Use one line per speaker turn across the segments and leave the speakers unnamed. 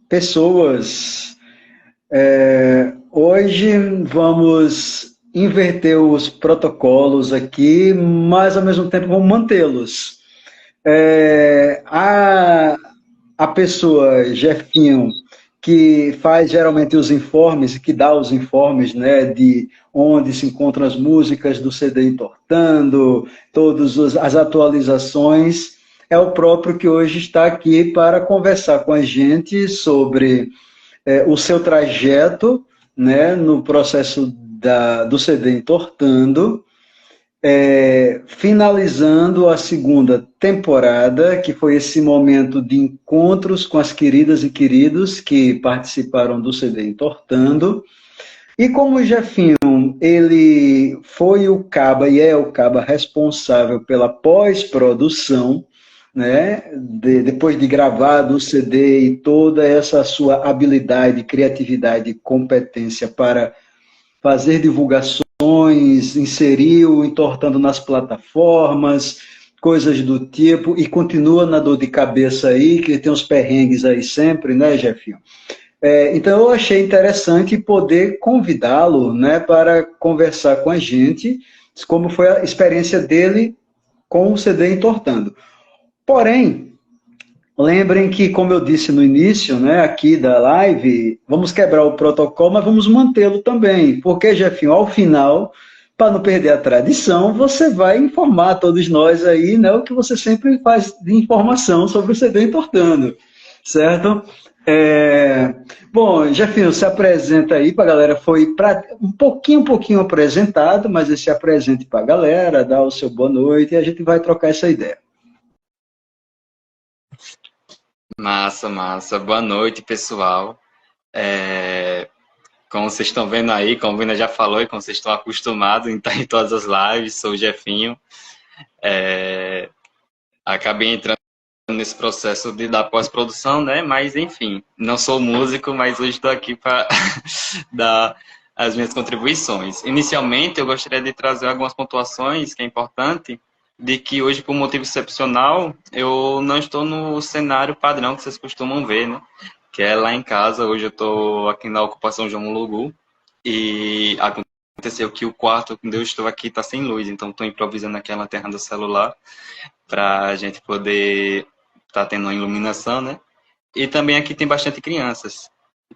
pessoas. Hoje vamos inverter os protocolos aqui, mas ao mesmo tempo vamos mantê-los. A pessoa, Jefinho, que faz geralmente os informes, que dá os informes, né, de onde se encontram as músicas do CD Entortando, todas as atualizações, é o próprio que hoje está aqui para conversar com a gente sobre o seu trajeto, né, no processo do CD Entortando, finalizando a segunda temporada, que foi esse momento de encontros com as queridas e queridos que participaram do CD Entortando. E como o Jefinho, ele foi o caba e é o caba responsável pela pós-produção, né? Depois de gravar o CD e toda essa sua habilidade, criatividade e competência para fazer divulgações, inserir o Entortando nas plataformas, coisas do tipo, e continua na dor de cabeça aí, que tem uns perrengues aí sempre, né, Jefinho? Então eu achei interessante poder convidá-lo, né, para conversar com a gente como foi a experiência dele com o CD Entortando. Porém, lembrem que, como eu disse no início, né, aqui da live, vamos quebrar o protocolo, mas vamos mantê-lo também, porque, Jefinho, ao final, para não perder a tradição, você vai informar todos nós aí, né, o que você sempre faz de informação sobre o CD Entortando, certo? Bom, Jefinho, se apresenta aí para a galera, foi um pouquinho apresentado, mas se apresente para a galera, dá o seu boa noite e a gente vai trocar essa ideia.
Massa, massa. Boa noite, pessoal. Como vocês estão vendo aí, como a Vina já falou e como vocês estão acostumados em estar em todas as lives, sou o Jefinho. Acabei entrando nesse processo da pós-produção, né? Mas, enfim, não sou músico, mas hoje estou aqui para dar as minhas contribuições. Inicialmente, eu gostaria de trazer algumas pontuações, que é importante, de que hoje, por motivo excepcional, eu não estou no cenário padrão que vocês costumam ver, né? Que é lá em casa. Hoje eu estou aqui na ocupação João Lugu e aconteceu que o quarto onde eu estou aqui está sem luz, então estou improvisando aqui a lanterna do celular para a gente poder estar tendo uma iluminação, né? E também aqui tem bastante crianças.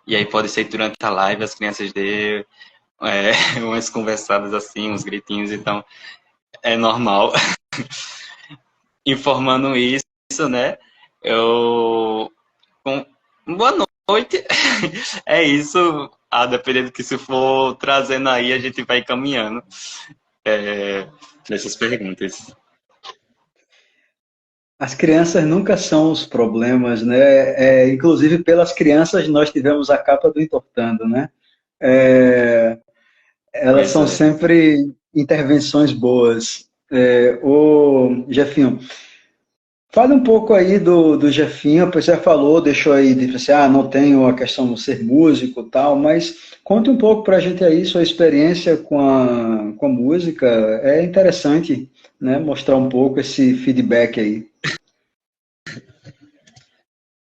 E aí pode ser que durante a live as crianças dêem umas conversadas assim, uns gritinhos, então é normal. Informando isso, né? Boa noite. É isso. Dependendo do que se for trazendo aí, a gente vai caminhando nessas perguntas.
As crianças nunca são os problemas, né? Inclusive, pelas crianças, nós tivemos a capa do Entortando, né? Elas
Pois
são
é.
sempre intervenções boas. Jefinho, fale um pouco aí do Jefinho, você já falou, deixou aí, disse assim, não tenho a questão de ser músico e tal, mas conte um pouco para a gente aí sua experiência com a música. É interessante, né, mostrar um pouco esse feedback aí.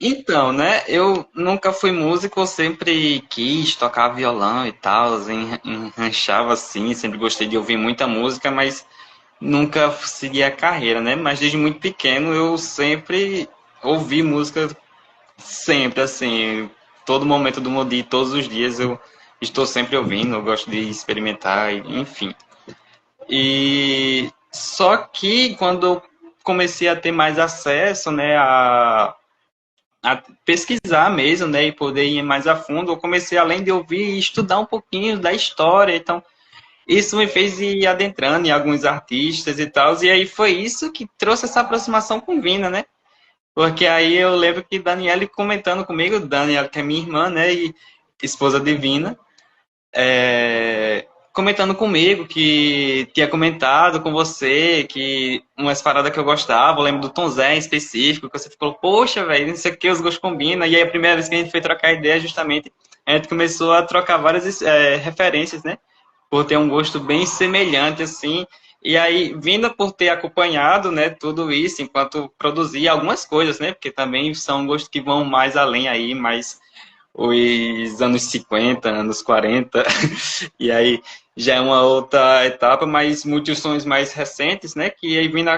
Então, né, eu nunca fui músico, eu sempre quis tocar violão e tal, enranchava assim, sempre gostei de ouvir muita música, mas nunca segui a carreira, né? Mas desde muito pequeno eu sempre ouvi música, sempre assim, todo momento do meu dia, todos os dias eu estou sempre ouvindo, eu gosto de experimentar, enfim. E só que quando eu comecei a ter mais acesso, né, a pesquisar mesmo, né, e poder ir mais a fundo, eu comecei, além de ouvir, estudar um pouquinho da história. Então, isso me fez ir adentrando em alguns artistas e tal, e aí foi isso que trouxe essa aproximação com Vina, né? Porque aí eu lembro que Daniele comentando comigo, Daniela, que é minha irmã, né, e esposa de Vina, comentando comigo que tinha comentado com você que umas paradas que eu gostava, eu lembro do Tom Zé em específico, que você falou, poxa, velho, não sei o que, os gostos combinam. E aí a primeira vez que a gente foi trocar ideia, justamente, a gente começou a trocar várias referências, né? Por ter um gosto bem semelhante, assim. E aí, vindo por ter acompanhado, né, tudo isso, enquanto produzia algumas coisas, né, porque também são gostos que vão mais além aí, mais os anos 50, anos 40, e aí já é uma outra etapa, mas muitos sons mais recentes, né, que aí vindo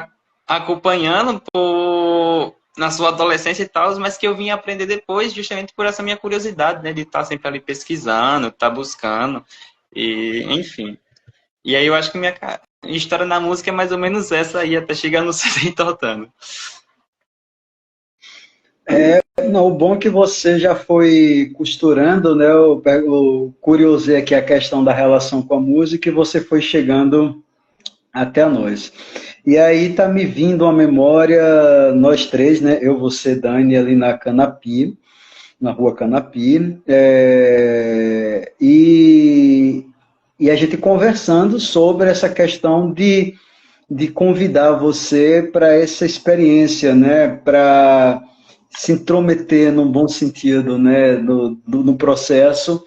acompanhando na sua adolescência e tal, mas que eu vim aprender depois, justamente por essa minha curiosidade, né, de estar sempre ali pesquisando, estar buscando, e enfim. E aí eu acho que minha história na música é mais ou menos essa aí, até chegar no CD Tortando.
Não, o bom é que você já foi costurando, né? Eu curiosei aqui a questão da relação com a música e você foi chegando até nós. E aí tá me vindo à memória nós três, né? Eu, você, Dani, ali na Canapi, na rua Canapi, e a gente conversando sobre essa questão de convidar você para essa experiência, né? Para se intrometer num bom sentido, né? No processo.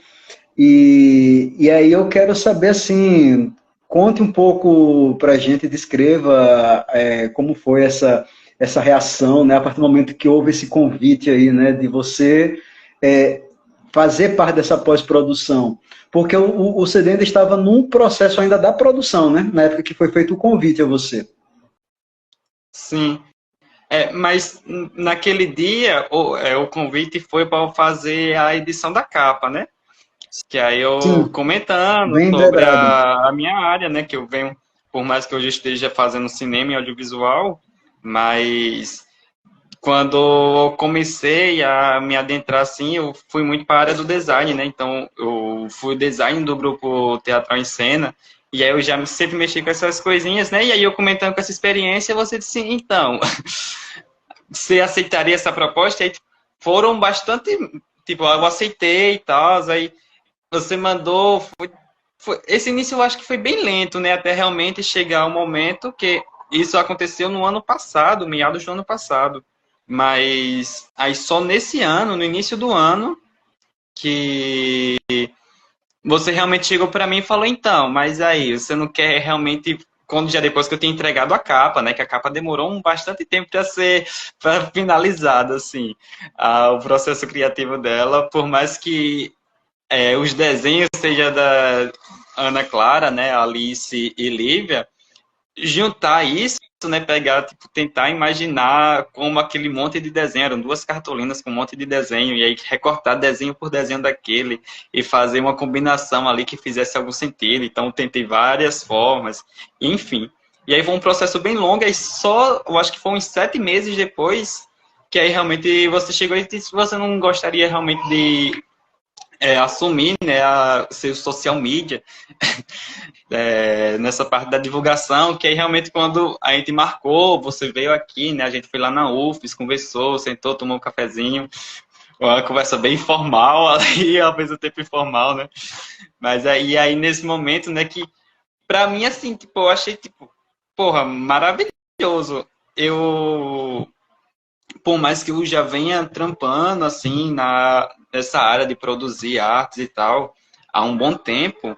E aí eu quero saber assim, conte um pouco para a gente, descreva como foi essa reação, né? A partir do momento que houve esse convite aí, né? De você é, fazer parte dessa pós-produção. Porque o CD ainda estava num processo ainda da produção, né? Na época que foi feito o convite a você.
Sim. Mas naquele dia o convite foi para fazer a edição da capa, né? Que aí eu
Sim,
comentando
bem
sobre
lembrado.
a minha área, né? Que eu venho, por mais que eu já esteja fazendo cinema e audiovisual, mas quando eu comecei a me adentrar assim, eu fui muito para a área do design, né? Então, eu fui design do grupo Teatral em Cena, e aí eu já sempre mexi com essas coisinhas, né? E aí eu comentando com essa experiência, você disse, então, você aceitaria essa proposta? E aí foram bastante, tipo, eu aceitei e tal, aí você mandou, esse início eu acho que foi bem lento, né? Até realmente chegar o momento que isso aconteceu no ano passado, meados do ano passado. Mas aí só nesse ano, no início do ano, que você realmente chegou para mim e falou, então, mas aí, você não quer realmente, quando já depois que eu tinha entregado a capa, né, que a capa demorou bastante tempo para ser finalizada, assim, o processo criativo dela, por mais que os desenhos sejam da Ana Clara, né, Alice e Lívia, juntar isso, né, pegar, tipo, tentar imaginar como aquele monte de desenho, eram duas cartolinas com um monte de desenho, e aí recortar desenho por desenho daquele, e fazer uma combinação ali que fizesse algum sentido, então tentei várias formas, enfim. E aí foi um processo bem longo, aí só, eu acho que foi uns 7 meses depois, que aí realmente você chegou e disse que você não gostaria realmente de assumir, né, a ser social media, nessa parte da divulgação, que aí realmente quando a gente marcou, você veio aqui, né? A gente foi lá na UFES, conversou, sentou, tomou um cafezinho, uma conversa bem informal ali, ao mesmo tempo informal, né? Mas aí nesse momento, né, que pra mim, assim, tipo, eu achei, tipo, porra, maravilhoso. Eu, por mais que eu já venha trampando, assim, nessa área de produzir artes e tal, há um bom tempo,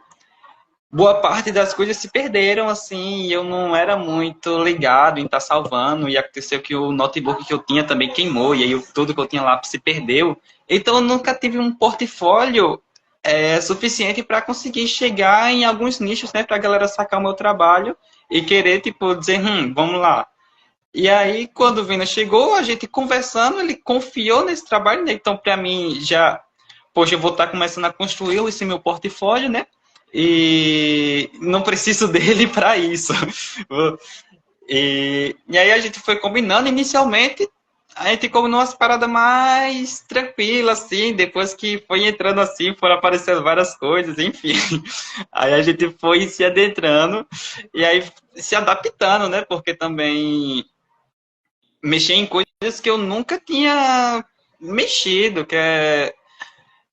boa parte das coisas se perderam, assim, e eu não era muito ligado em estar salvando, e aconteceu que o notebook que eu tinha também queimou, e aí tudo que eu tinha lá se perdeu. Então eu nunca tive um portfólio suficiente para conseguir chegar em alguns nichos, né, para a galera sacar o meu trabalho e querer, tipo, dizer, vamos lá. E aí, quando o Vina chegou, a gente conversando, ele confiou nesse trabalho, né? Então, para mim, já, poxa, eu vou estar começando a construir esse meu portfólio, né? E não preciso dele para isso. E aí a gente foi combinando inicialmente, a gente combinou umas paradas mais tranquilas, assim, depois que foi entrando assim, foram aparecendo várias coisas, enfim. Aí a gente foi se adentrando e aí se adaptando, né? Porque também mexer em coisas que eu nunca tinha mexido, que é,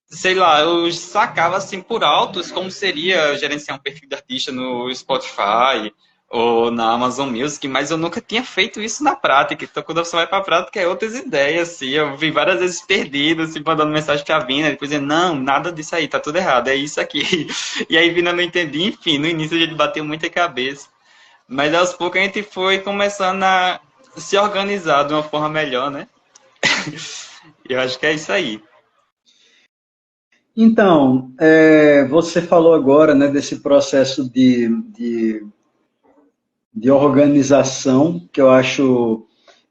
sei lá, eu sacava assim por altos como seria gerenciar um perfil de artista no Spotify ou na Amazon Music, mas eu nunca tinha feito isso na prática. Então, quando você vai para a prática, é outras ideias, assim. Eu vi várias vezes perdido, assim, mandando mensagem para a Vina, depois dizendo, não, nada disso aí, tá tudo errado, é isso aqui. E aí, Vina não entendi, enfim, no início a gente bateu muita cabeça. Mas aos poucos a gente foi começando a se organizar de uma forma melhor, né? Eu acho que é isso aí.
Então, você falou agora, né, desse processo de organização, que eu acho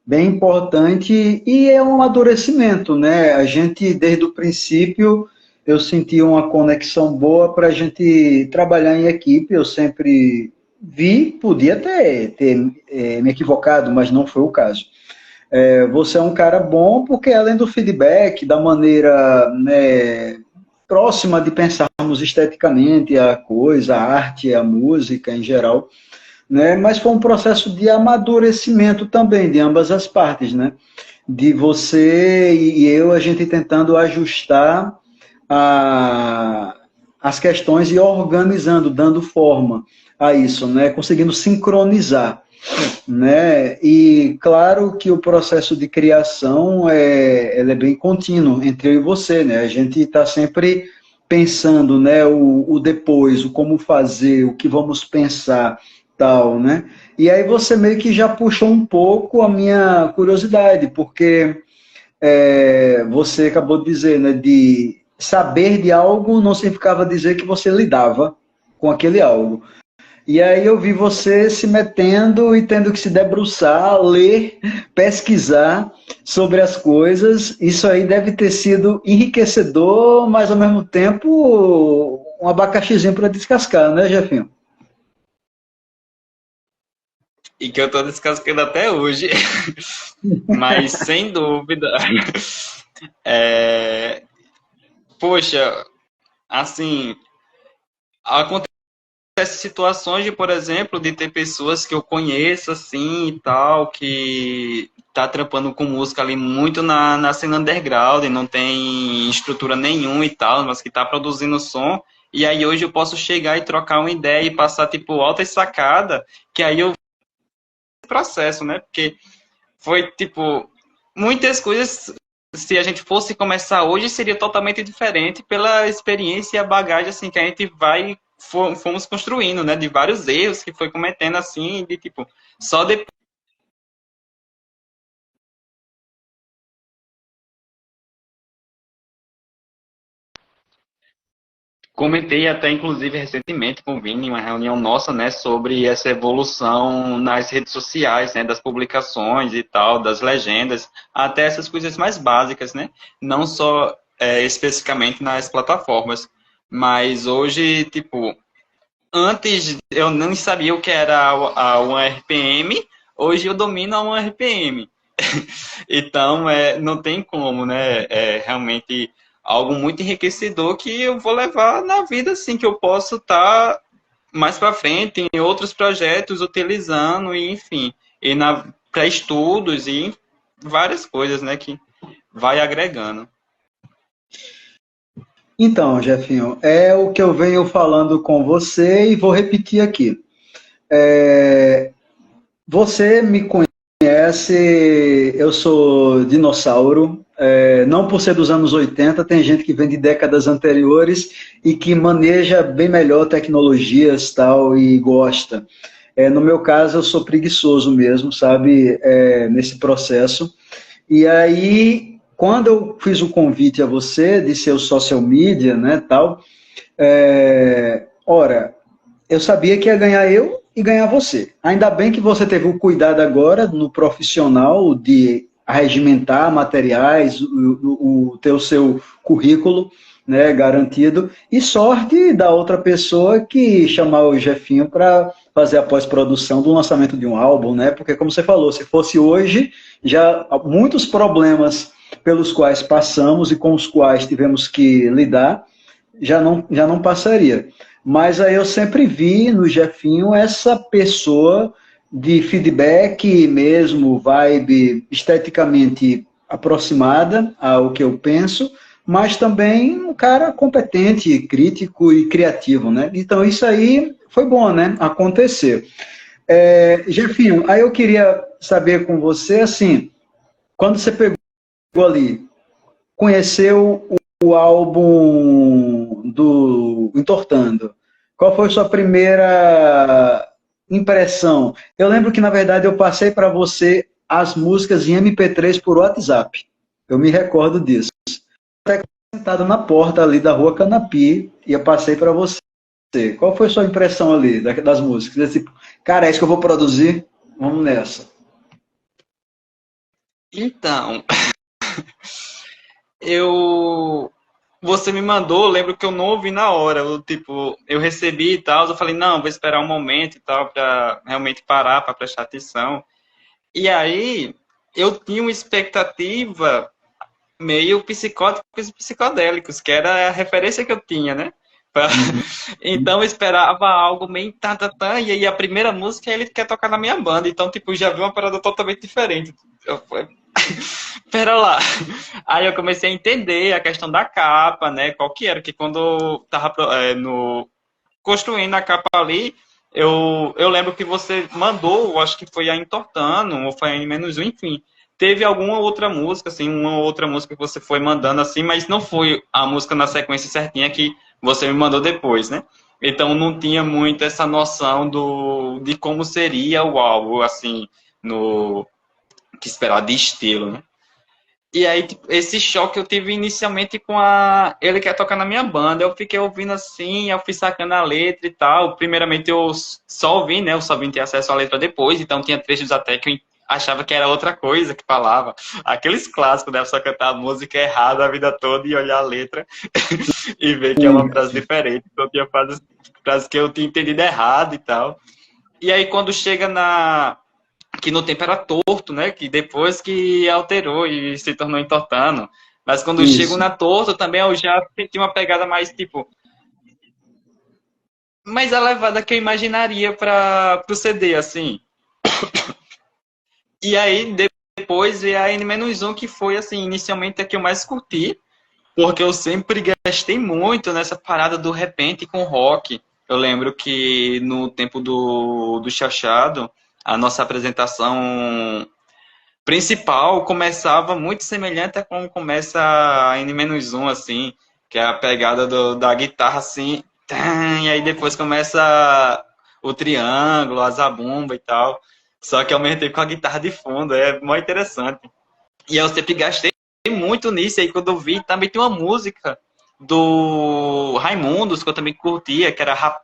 bem importante, e é um amadurecimento, né? A gente, desde o princípio, eu senti uma conexão boa para a gente trabalhar em equipe. Eu sempre vi, podia ter me equivocado, mas não foi o caso. Você é um cara bom porque, além do feedback, da maneira, né, próxima de pensarmos esteticamente a coisa, a arte, a música em geral, né? Mas foi um processo de amadurecimento também de ambas as partes, né? De você e eu, a gente tentando ajustar a, as questões e organizando, dando forma a isso, né? Conseguindo sincronizar, né? E claro que o processo de criação ele é bem contínuo entre eu e você, né? A gente está sempre pensando, né? O depois, o como fazer, o que vamos pensar, tal, né? E aí você meio que já puxou um pouco a minha curiosidade, porque você acabou de dizer, né? De saber de algo não significava dizer que você lidava com aquele algo. E aí eu vi você se metendo e tendo que se debruçar, ler, pesquisar sobre as coisas. Isso aí deve ter sido enriquecedor, mas ao mesmo tempo um abacaxizinho para descascar, né, Jefinho?
E que eu tô descascando até hoje. Mas sem dúvida. É... Poxa, assim, acontece situações de, por exemplo, de ter pessoas que eu conheço assim e tal, que tá trampando com música ali muito na cena underground, não tem estrutura nenhuma e tal, mas que tá produzindo som. E aí hoje eu posso chegar e trocar uma ideia e passar, tipo, alta sacada, que aí eu processo, né? Porque foi, tipo, muitas coisas, se a gente fosse começar hoje, seria totalmente diferente pela experiência e a bagagem, assim, que a gente fomos construindo, né? De vários erros que foi cometendo, assim, de, tipo, só depois. Comentei até, inclusive, recentemente com o Vini, em uma reunião nossa, né, sobre essa evolução nas redes sociais, né, das publicações e tal, das legendas, até essas coisas mais básicas, né, não só especificamente nas plataformas, mas hoje, tipo, antes eu não sabia o que era a 1RPM, hoje eu domino a 1RPM. Então, não tem como, né? É realmente algo muito enriquecedor que eu vou levar na vida, assim, que eu posso estar mais para frente em outros projetos utilizando, e enfim, e para estudos e várias coisas, né, que vai agregando.
Então, Jefinho, é o que eu venho falando com você e vou repetir aqui. Você me conhece, eu sou dinossauro, não por ser dos anos 80, tem gente que vem de décadas anteriores e que maneja bem melhor tecnologias tal e gosta. No meu caso, eu sou preguiçoso mesmo, sabe, nesse processo. E aí, quando eu fiz o convite a você de ser o social media, né, tal, ora, eu sabia que ia ganhar eu e ganhar você. Ainda bem que você teve o cuidado agora no profissional de regimentar materiais, ter o seu currículo, né, garantido, e sorte da outra pessoa que chamar o Jefinho para fazer a pós-produção do lançamento de um álbum, né? Porque como você falou, se fosse hoje, já há muitos problemas pelos quais passamos e com os quais tivemos que lidar, já não passaria. Mas aí eu sempre vi no Jefinho essa pessoa de feedback mesmo, vibe esteticamente aproximada ao que eu penso, mas também um cara competente, crítico e criativo, né? Então isso aí foi bom, né? Acontecer. Jefinho, aí eu queria saber com você, assim, quando você pegou ali, conheceu o álbum do Entortando, qual foi sua primeira impressão? Eu lembro que, na verdade, eu passei para você as músicas em MP3 por WhatsApp. Eu me recordo disso. Até sentado na porta ali da Rua Canapi, e eu passei para você. Qual foi a sua impressão ali das músicas? Tipo, cara, é isso que eu vou produzir? Vamos nessa.
Então, eu você me mandou, eu lembro que eu não ouvi na hora, tipo, eu recebi e tal, eu falei, não, vou esperar um momento e tal, para realmente parar, para prestar atenção. E aí, eu tinha uma expectativa meio psicóticos e psicodélicos, que era a referência que eu tinha, né?
Uhum.
Então eu esperava algo meio tá, tá, tá, e aí a primeira música ele quer tocar na minha banda, então tipo, já vi uma parada totalmente diferente. Eu falei, pera lá. Aí eu comecei a entender a questão da capa, né? Qual que era, que quando eu tava construindo a capa ali, eu lembro que você mandou, acho que foi a Entortando, ou foi a N-1, enfim. Teve alguma outra música, assim, uma outra música que você foi mandando assim, mas não foi a música na sequência certinha que você me mandou depois, né? Então não tinha muito essa noção de como seria o álbum, assim, no que esperar de estilo, né? E aí, tipo, esse choque eu tive inicialmente com a. Ele quer tocar na minha banda. Eu fiquei ouvindo assim, eu fui sacando a letra e tal. Primeiramente eu só ouvi, né? Eu só vim ter acesso à letra depois, então tinha trechos até que eu achava que era outra coisa que falava. Aqueles clássicos, né? Só cantar a música errada a vida toda e olhar a letra e ver que é uma frase diferente. Então tinha frases que eu tinha entendido errado e tal. E aí quando chega na que no tempo era torto, né? Que depois que alterou e se tornou entortando. Mas quando eu chego
Isso.
na torta também eu já senti uma pegada mais, tipo, mais elevada que eu imaginaria para o CD, assim. E aí depois veio a N-1, que foi, assim, inicialmente a que eu mais curti, porque eu sempre gastei muito nessa parada do repente com rock. Eu lembro que no tempo do Chachado, a nossa apresentação principal começava muito semelhante a como começa a N-1, assim, que é a pegada da guitarra, assim, e aí depois começa o triângulo, a zabumba e tal, só que ao mesmo tempo com a guitarra de fundo, é muito interessante. E eu sempre gastei muito nisso, e aí quando eu vi, também tem uma música do Raimundos, que eu também curtia, que era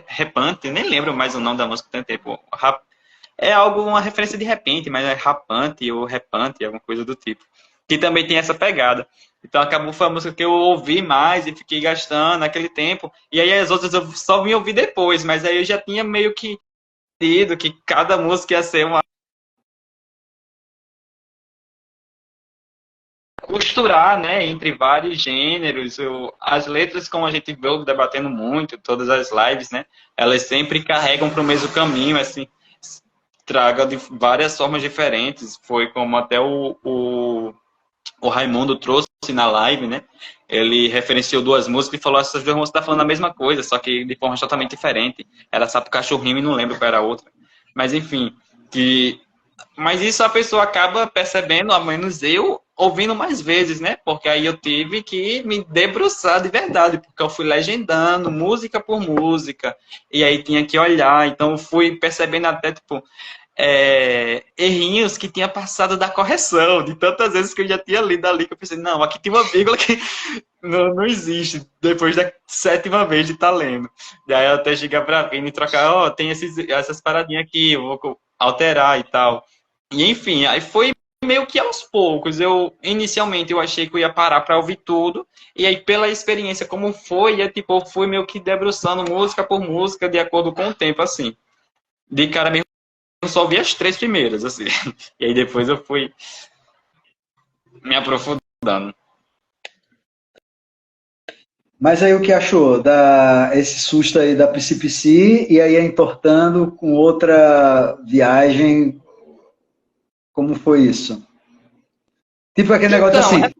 Repante, nem lembro mais o nome da música, tem tempo, é algo, uma referência de repente, mas é rapante ou repante, alguma coisa do tipo. Que também tem essa pegada. Então acabou foi a música que eu ouvi mais e fiquei gastando naquele tempo. E aí as outras eu só vim ouvir depois, mas aí eu já tinha meio que entendido que cada música ia ser uma. Costurar, né, entre vários gêneros. As letras, como a gente veio debatendo muito, todas as lives, né, elas sempre carregam para o mesmo caminho, assim, traga de várias formas diferentes. Foi como até o Raimundo trouxe na live, né? Ele referenciou duas músicas e falou: essas duas músicas estão falando a mesma coisa, só que de forma totalmente diferente. Era Sapo Cachorrinho e não lembro qual era a outra. Mas enfim, que mas isso a pessoa acaba percebendo, ao menos eu, ouvindo mais vezes, né? Porque aí eu tive que me debruçar de verdade, porque eu fui legendando música por música, e aí tinha que olhar, então eu fui percebendo até, tipo, errinhos que tinha passado da correção, de tantas vezes que eu já tinha lido ali, que eu pensei, não, aqui tem uma vírgula que não existe, depois da sétima vez de estar lendo. Daí eu até chegar pra mim e trocar, ó, tem essas paradinhas aqui, eu vou alterar e tal. E enfim, aí foi meio que aos poucos. Inicialmente eu achei que eu ia parar para ouvir tudo, e aí pela experiência como foi, tipo, eu fui meio que debruçando música por música de acordo com o tempo, assim. De cara mesmo, eu só ouvi as três primeiras, assim. E aí depois eu fui me aprofundando.
Mas aí o que achou esse susto aí da Psi e aí entortando com outra viagem? Como foi isso? Tipo aquele negócio
Então,
assim,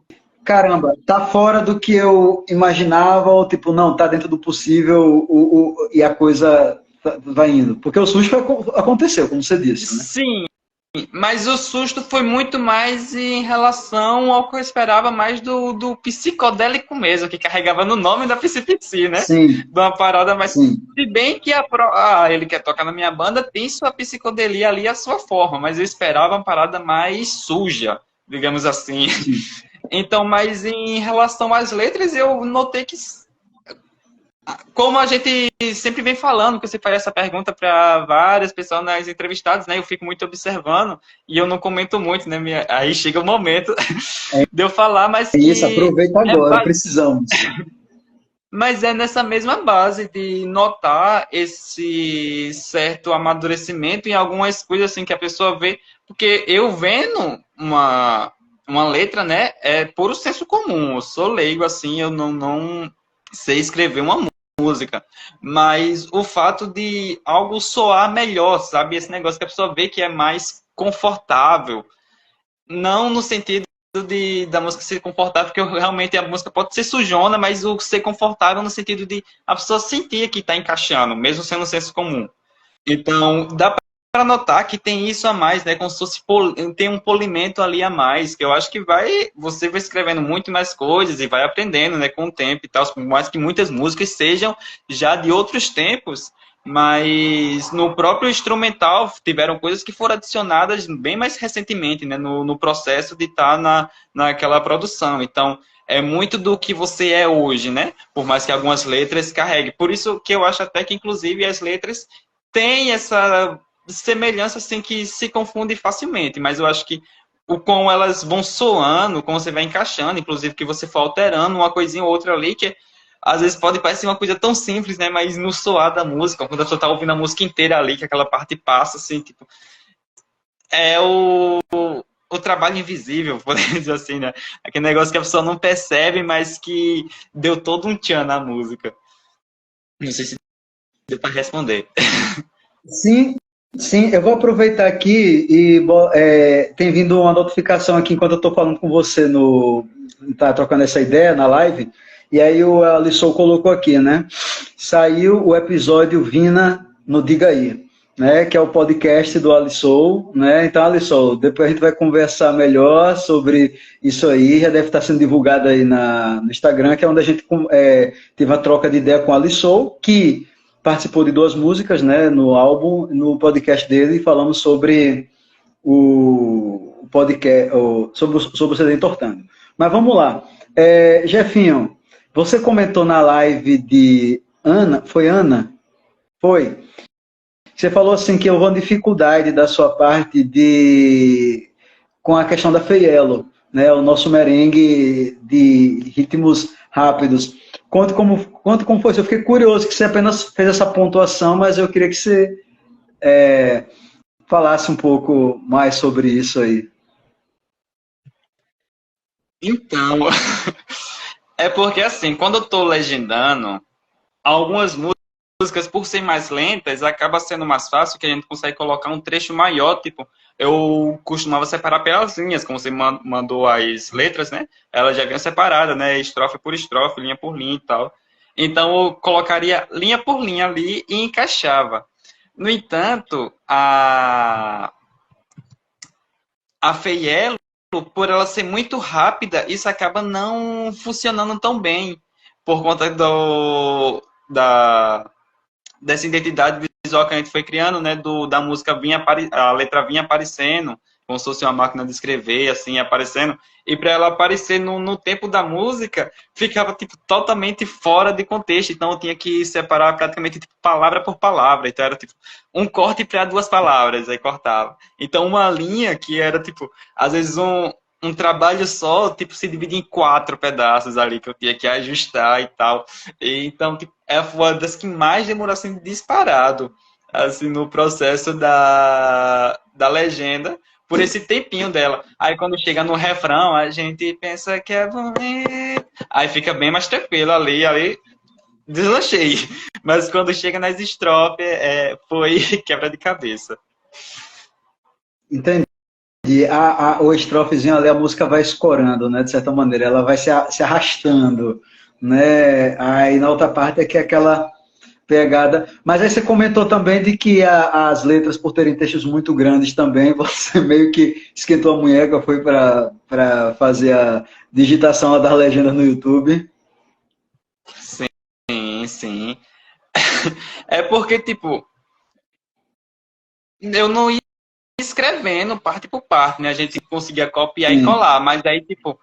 caramba, tá fora do que eu imaginava, ou tipo, não, tá dentro do possível e a coisa vai indo. Porque o susto aconteceu, como você disse, né?
sim, mas o susto foi muito mais em relação ao que eu esperava mais do psicodélico mesmo, que carregava no nome da Psi, né?
Sim,
De uma parada mais.
sim.
Se bem que ele quer tocar na minha banda, tem sua psicodelia ali, a sua forma, mas eu esperava uma parada mais suja, digamos assim.
Sim.
Então, mas em relação às letras, eu notei que, como a gente sempre vem falando, que você faz essa pergunta para várias pessoas nas entrevistadas, né? Eu fico muito observando e eu não comento muito, né? Aí chega o momento de eu falar, mas
É isso,
que
aproveita
é,
agora, precisamos.
mas é nessa mesma base de notar esse certo amadurecimento em algumas coisas assim que a pessoa vê, porque eu vendo uma letra, né, é puro senso comum. Eu sou leigo assim, eu não sei escrever uma música, mas o fato de algo soar melhor, sabe? Esse negócio que a pessoa vê que é mais confortável, não no sentido da música ser confortável, porque realmente a música pode ser sujona, mas o ser confortável no sentido de a pessoa sentir que está encaixando, mesmo sendo um senso comum. Então, dá para notar que tem isso a mais, né? Como se fosse tem um polimento ali a mais, que eu acho que você vai escrevendo muito mais coisas e vai aprendendo, né, com o tempo e tal, por mais que muitas músicas sejam já de outros tempos, mas no próprio instrumental tiveram coisas que foram adicionadas bem mais recentemente, né, no processo de estar naquela produção. Então, é muito do que você é hoje, né? Por mais que algumas letras carreguem. Por isso que eu acho até que, inclusive, as letras têm essa semelhança assim que se confunde facilmente, mas eu acho que o como elas vão soando, como você vai encaixando, inclusive que você for alterando uma coisinha ou outra ali, que às vezes pode parecer uma coisa tão simples, né? Mas no soar da música, quando a pessoa tá ouvindo a música inteira ali, que aquela parte passa, assim, tipo, é o trabalho invisível, podemos dizer assim, né? Aquele negócio que a pessoa não percebe, mas que deu todo um tchan na música. Não sei se deu para responder.
Sim, sim, eu vou aproveitar aqui e tem vindo uma notificação aqui enquanto eu estou falando com você tá trocando essa ideia na live, e aí o Alisson colocou aqui, né? Saiu o episódio Vina no Diga Aí, né? Que é o podcast do Alisson, né? Então, Alisson, depois a gente vai conversar melhor sobre isso aí, já deve estar sendo divulgado aí no Instagram, que é onde a gente teve uma troca de ideia com o Alisson, que participou de 2 músicas, né, no álbum, no podcast dele, falamos sobre o podcast, sobre o CD Entortando. Mas vamos lá. Jefinho, você comentou na live de Ana, foi Ana? Foi. Você falou assim que houve uma dificuldade da sua parte com a questão da Feielo, né, o nosso merengue de ritmos rápidos. Conte como foi. Eu fiquei curioso que você apenas fez essa pontuação, mas eu queria que você falasse um pouco mais sobre isso aí.
Então, é porque assim, quando eu tô legendando, algumas músicas, por serem mais lentas, acaba sendo mais fácil que a gente consegue colocar um trecho maior, tipo, eu costumava separar pelas linhas, como você mandou as letras, né? Elas já vinham separadas, né? Estrofe por estrofe, linha por linha e tal. Então eu colocaria linha por linha ali e encaixava. No entanto, a Feielo, por ela ser muito rápida, isso acaba não funcionando tão bem por conta dessa identidade visual que a gente foi criando, né, da música a letra vinha aparecendo, como se fosse uma máquina de escrever, assim, aparecendo, e para ela aparecer no tempo da música, ficava, tipo, totalmente fora de contexto, então eu tinha que separar praticamente, tipo, palavra por palavra, então era, tipo, um corte para 2 palavras, aí cortava. Então uma linha que era, tipo, às vezes um trabalho só, tipo, se divide em 4 pedaços ali, que eu tinha que ajustar e tal. E, então, tipo, é uma das que mais demorou, assim, disparado, assim, no processo da legenda, por esse tempinho dela. Aí, quando chega no refrão, a gente pensa que é bonito. Aí fica bem mais tranquilo ali deslanchei. Mas quando chega nas estrofes, foi quebra de cabeça.
Entendi. O estrofezinho ali, a música vai escorando, né? De certa maneira, ela vai se arrastando, né? Aí na outra parte é que é pegada. Mas aí você comentou também de que as letras, por terem textos muito grandes também, você meio que esquentou a munheca, foi para fazer a digitação lá das legendas no YouTube.
Sim, sim. É porque, tipo, eu não ia escrevendo parte por parte, né? A gente conseguia copiar e
Sim.
colar, mas aí, tipo,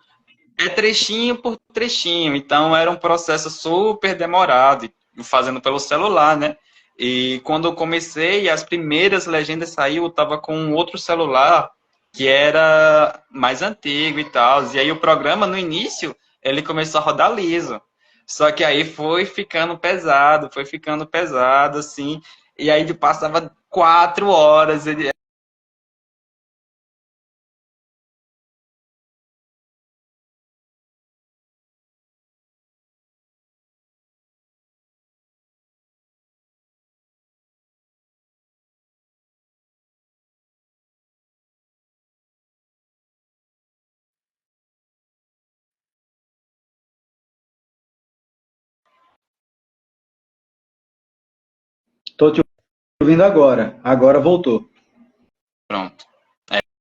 é trechinho por trechinho, então era um processo super demorado, fazendo pelo celular, né? E quando eu comecei, as primeiras legendas saiu, eu tava com um outro celular que era mais antigo e tal. E aí o programa, no início, ele começou a rodar liso. Só que aí foi ficando pesado, assim. E aí passava 4 horas.
Estou te ouvindo agora. Agora voltou.
Pronto.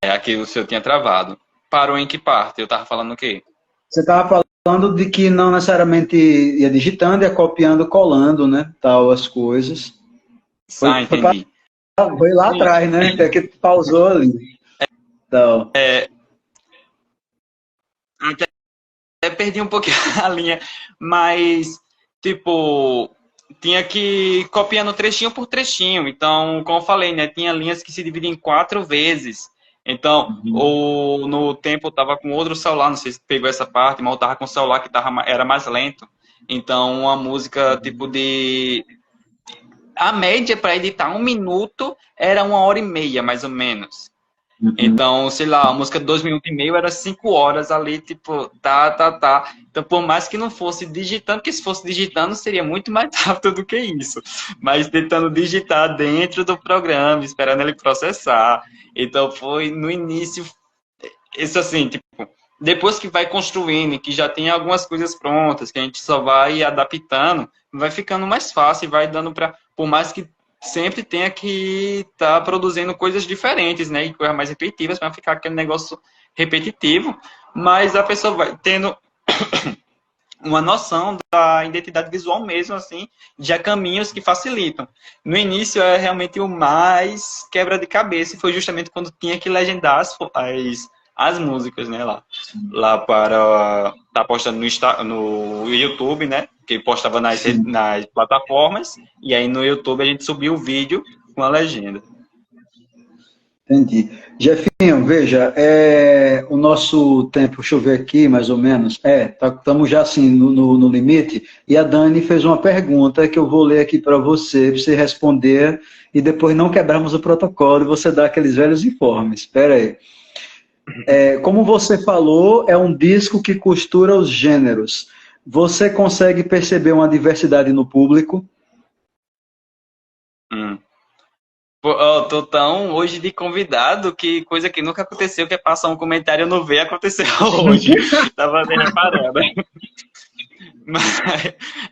É aqui o seu tinha travado. Parou em que parte? Eu tava falando o quê?
Você estava falando de que não necessariamente ia digitando, ia copiando, colando, né? Tal, as coisas.
Ah, entendi.
Foi lá
Sim.
atrás, né? Até que pausou ali. Tal.
Até perdi um pouquinho a linha, mas, tipo, tinha que ir copiando trechinho por trechinho. Então, como eu falei, né, tinha linhas que se dividem em 4 vezes. Então, no tempo eu tava com outro celular, não sei se pegou essa parte, mas eu tava com um celular que era mais lento. Então, uma música, tipo, de... A média para editar 1 minuto era 1 hora e meia, mais ou menos.
Uhum.
Então, sei lá, a música de 2 minutos e meio era 5 horas ali, tipo, tá. Então, por mais que não fosse digitando, porque se fosse digitando seria muito mais rápido do que isso. Mas tentando digitar dentro do programa, esperando ele processar. Então, foi no início, isso assim, tipo, depois que vai construindo, que já tem algumas coisas prontas, que a gente só vai adaptando, vai ficando mais fácil e vai dando para, por mais que sempre tenha que estar produzindo coisas diferentes, né, e coisas mais repetitivas, para ficar aquele negócio repetitivo, mas a pessoa vai tendo uma noção da identidade visual mesmo, assim, já caminhos que facilitam. No início é realmente o mais quebra de cabeça, e foi justamente quando tinha que legendar as músicas, né, lá para tá postando no YouTube, né, que postava
Sim.
nas plataformas, e aí no YouTube a gente subiu o vídeo com a legenda.
Entendi. Jefinho, veja, o nosso tempo, deixa eu ver aqui mais ou menos, estamos já assim no limite, e a Dani fez uma pergunta que eu vou ler aqui para você responder, e depois não quebrarmos o protocolo e você dar aqueles velhos informes. Espera aí. Como você falou, é um disco que costura os gêneros. Você consegue perceber uma diversidade no público?
Hum. Pô, ó, tô tão hoje de convidado que coisa que nunca aconteceu, que é passar um comentário no V, aconteceu hoje. Tava nem reparando. Mas,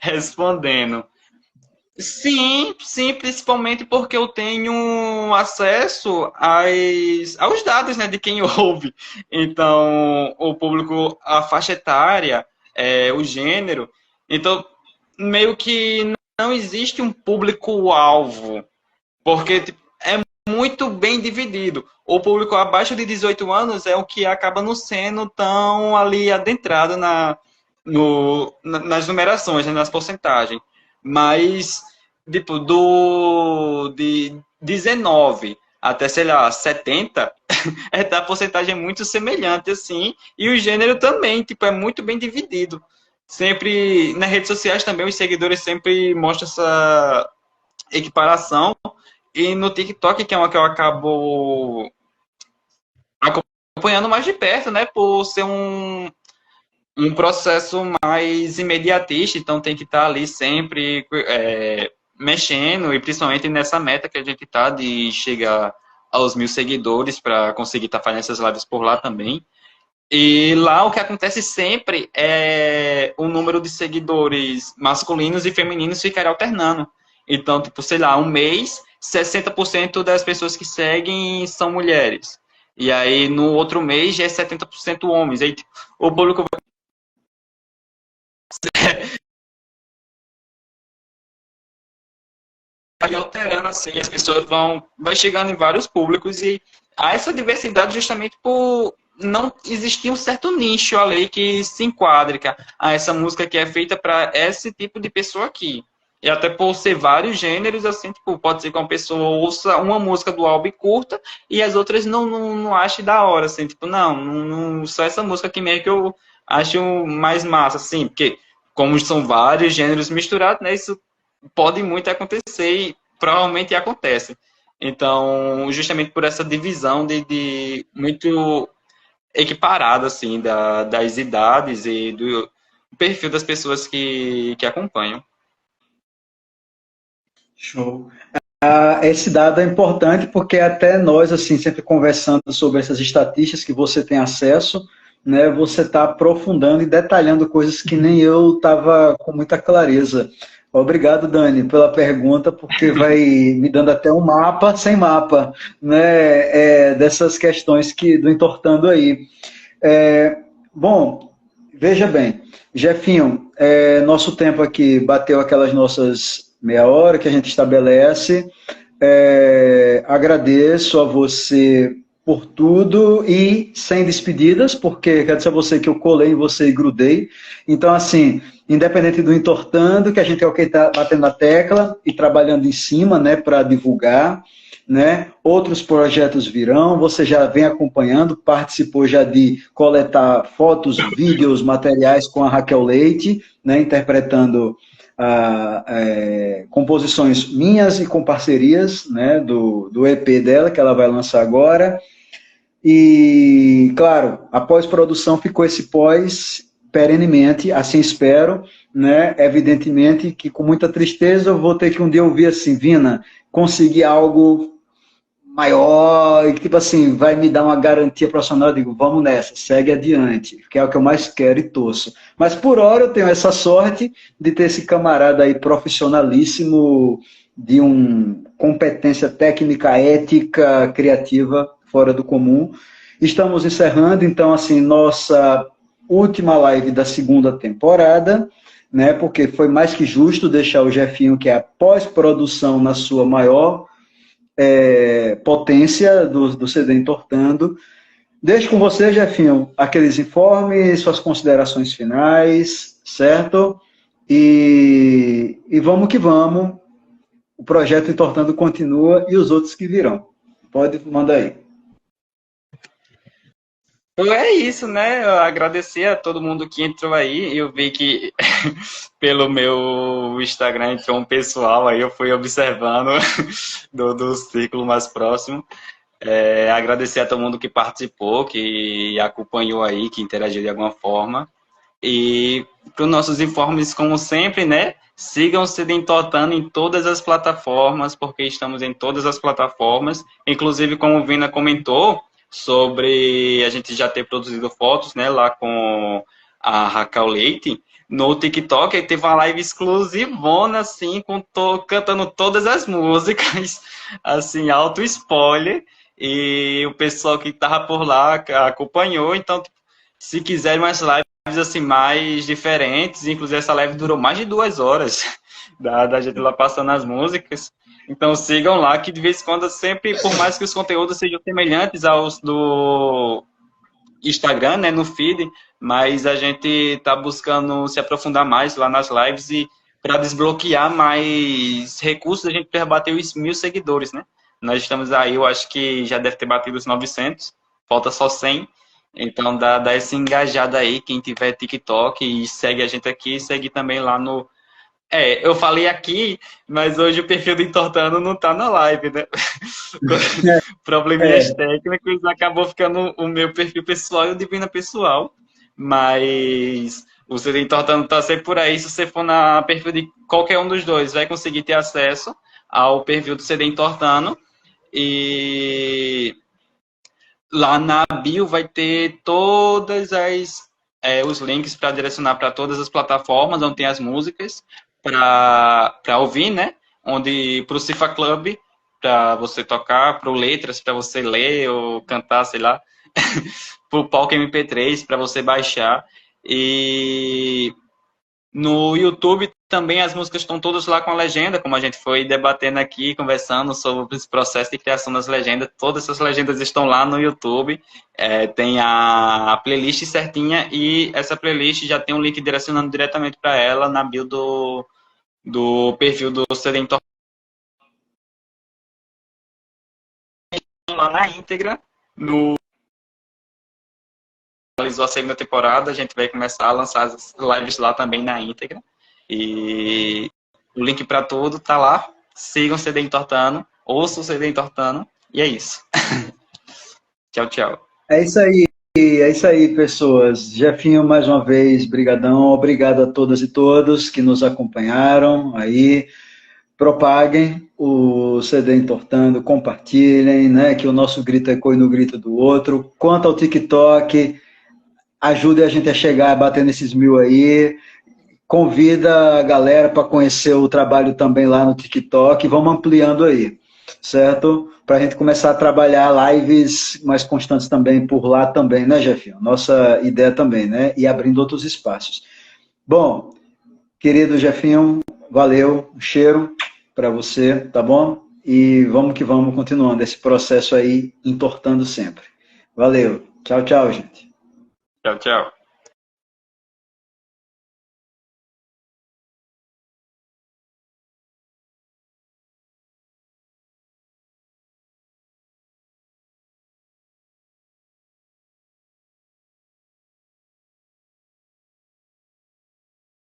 respondendo. Sim, sim, principalmente porque eu tenho acesso aos dados, né, de quem ouve. Então, o público, a faixa etária, o gênero. Então, meio que não existe um público-alvo, porque tipo, é muito bem dividido. O público abaixo de 18 anos é o que acaba não sendo tão ali adentrado nas numerações, né, nas porcentagens. Mas, tipo, de 19 até, sei lá, 70, a porcentagem é muito semelhante, assim, e o gênero também, tipo, é muito bem dividido. Sempre, nas redes sociais também, os seguidores sempre mostram essa equiparação, e no TikTok, que é uma que eu acabo acompanhando mais de perto, né, por ser um processo mais imediatista, então tem que estar ali sempre mexendo, e principalmente nessa meta que a gente está de chegar aos 1.000 seguidores para conseguir estar fazendo essas lives por lá também. E lá o que acontece sempre é o número de seguidores masculinos e femininos ficar alternando. Então, tipo, sei lá, um mês, 60% das pessoas que seguem são mulheres. E aí, no outro mês, já é 70% homens. Aí, tipo, o público vai alterando, assim, as pessoas vai chegando em vários públicos e há essa diversidade justamente por não existir um certo nicho ali que se enquadre, que essa música que é feita para esse tipo de pessoa aqui. E até por ser vários gêneros, assim, tipo, pode ser que uma pessoa ouça uma música do álbum e curta e as outras não ache da hora, assim, tipo, só essa música aqui mesmo que eu acho mais massa, assim, porque como são vários gêneros misturados, né, isso pode muito acontecer e provavelmente acontece. Então, justamente por essa divisão de muito equiparada, assim, das idades e do perfil das pessoas que acompanham.
Show. Esse dado é importante porque até nós, assim, sempre conversando sobre essas estatísticas que você tem acesso, né, você está aprofundando e detalhando coisas que nem eu estava com muita clareza. Obrigado, Dani, pela pergunta, porque vai me dando até um mapa sem mapa, né, dessas questões que do entortando aí. É, bom, veja bem, Jefinho, nosso tempo aqui bateu aquelas nossas meia hora que a gente estabelece. Agradeço a você por tudo e sem despedidas, porque quero dizer a você que eu colei em você e grudei. Então, assim, independente do entortando, que a gente é o que está batendo na tecla e trabalhando em cima, né, para divulgar, né? Outros projetos virão, você já vem acompanhando, participou já de coletar fotos, vídeos, materiais com a Raquel Leite, né, interpretando composições minhas e com parcerias, né, do EP dela, que ela vai lançar agora. E, claro, a pós-produção ficou esse pós perenemente, assim espero, né? Evidentemente que com muita tristeza eu vou ter que um dia ouvir assim, Vina, consegui algo maior e que, tipo assim, vai me dar uma garantia profissional, eu digo, vamos nessa, segue adiante, que é o que eu mais quero e torço. Mas por hora eu tenho essa sorte de ter esse camarada aí profissionalíssimo, de uma competência técnica, ética, criativa, fora do comum. Estamos encerrando, então, assim, nossa última live da segunda temporada, né, porque foi mais que justo deixar o Jefinho, que é a pós-produção na sua maior potência do CD Entortando. Deixo com você, Jefinho, aqueles informes, suas considerações finais, certo? E vamos que vamos. O projeto Entortando continua e os outros que virão. Pode mandar aí.
Então é isso, né? Eu agradecer a todo mundo que entrou aí. Eu vi que pelo meu Instagram entrou um pessoal aí, eu fui observando do círculo mais próximo. Agradecer a todo mundo que participou, que acompanhou aí, que interagiu de alguma forma. E para os nossos informes, como sempre, né? Sigam se Totando em todas as plataformas, porque estamos em todas as plataformas. Inclusive, como o Vina comentou, sobre a gente já ter produzido fotos, né? Lá com a Raquel Leite. No TikTok, aí teve uma live exclusivona, assim, cantando todas as músicas, assim, alto spoiler. E o pessoal que estava por lá acompanhou. Então, se quiserem mais lives assim, mais diferentes, inclusive essa live durou mais de 2 horas da gente lá passando as músicas. Então sigam lá, que de vez em quando, sempre, por mais que os conteúdos sejam semelhantes aos do Instagram, né, no feed, mas a gente está buscando se aprofundar mais lá nas lives e para desbloquear mais recursos, a gente precisa bater os 1.000 seguidores, né? Nós estamos aí, eu acho que já deve ter batido os 900, falta só 100. Então dá essa engajada aí, quem tiver TikTok e segue a gente aqui, segue também lá no... eu falei aqui, mas hoje o perfil do Entortando não tá na live, né? Probleminhas técnicos, acabou ficando o meu perfil pessoal e o Divina pessoal. Mas o CD Entortando tá sempre por aí. Se você for na perfil de qualquer um dos dois, vai conseguir ter acesso ao perfil do CD Entortando. E lá na bio vai ter todas os links para direcionar para todas as plataformas onde tem as músicas para ouvir, né? onde pro Cifa Club, para você tocar, pro Letras, para você ler ou cantar, sei lá, pro Palco MP3, para você baixar. E no YouTube também as músicas estão todas lá com a legenda, como a gente foi debatendo aqui, conversando sobre esse processo de criação das legendas. Todas essas legendas estão lá no YouTube. Tem a playlist certinha e essa playlist já tem um link direcionando diretamente para ela na bio do perfil do CD Entortando lá na íntegra. Finalizou a segunda temporada, a gente vai começar a lançar as lives lá também na íntegra. E o link para tudo tá lá. Sigam o CD Entortando, ouçam o CD Entortando, e é isso. Tchau, tchau.
É isso aí, pessoas. Jefinho, mais uma vez, brigadão. Obrigado a todas e todos que nos acompanharam aí. Propaguem o CD Entortando, compartilhem, né? Que o nosso grito ecoe no grito do outro. Quanto ao TikTok, ajude a gente a chegar, batendo esses 1000 aí. Convida a galera para conhecer o trabalho também lá no TikTok. Vamos ampliando aí, certo? Para a gente começar a trabalhar lives mais constantes também por lá também, né, Jefinho? Nossa ideia também, né? E abrindo outros espaços. Bom, querido Jefinho, valeu. Um cheiro para você, tá bom? E vamos que vamos continuando esse processo aí, entortando sempre. Valeu. Tchau, tchau, gente.
Tchau, tchau.